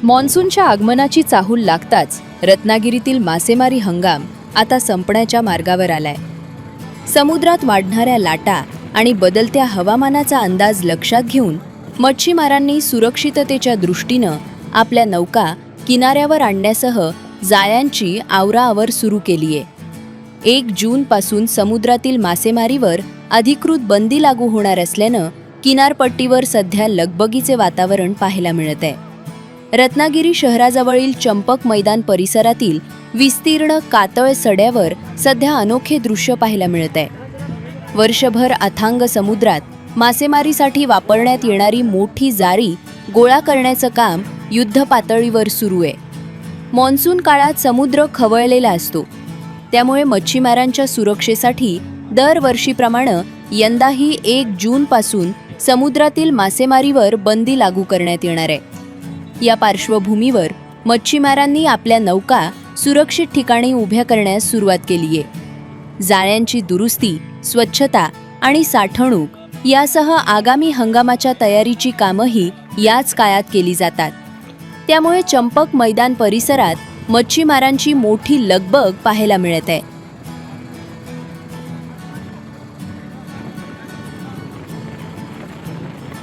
मान्सूनच्या आगमनाची चाहूल लागताच रत्नागिरीतील मासेमारी हंगाम आता संपण्याच्या मार्गावर आलाय. समुद्रात वाढणाऱ्या लाटा आणि बदलत्या हवामानाचा अंदाज लक्षात घेऊन मच्छीमारांनी सुरक्षिततेच्या दृष्टीनं आपल्या नौका किनाऱ्यावर आणण्यासह जाळ्यांची आवराआवर सुरू केलीये. 1 जूनपासून समुद्रातील मासेमारीवर अधिकृत बंदी लागू होणार असल्यानं किनारपट्टीवर सध्या लगबगीचे वातावरण पाहायला मिळत आहे. रत्नागिरी शहराजवळील चंपक मैदान परिसरातील विस्तीर्ण कातळ सड्यावर सध्या अनोखे दृश्य पाहायला मिळत आहे. वर्षभर अथांग समुद्रात मासेमारीसाठी वापरण्यात येणारी मोठी जाळी गोळा करण्याचं काम युद्धपातळीवर सुरू आहे. मान्सून काळात समुद्र खवळलेला असतो, त्यामुळे मच्छीमारांच्या सुरक्षेसाठी दरवर्षीप्रमाणे यंदाही 1 जूनपासून समुद्रातील मासेमारीवर बंदी लागू करण्यात येणार आहे. या पार्श्वभूमीवर मच्छीमारांनी आपल्या नौका सुरक्षित ठिकाणी उभ्या करण्यास सुरुवात केली आहे. जाळ्यांची दुरुस्ती, स्वच्छता आणि साठवणूक यासह आगामी हंगामाच्या तयारीची कामंही याच काळात केली जातात. त्यामुळे चंपक मैदान परिसरात मच्छीमारांची मोठी लगबग पाहायला मिळत आहे.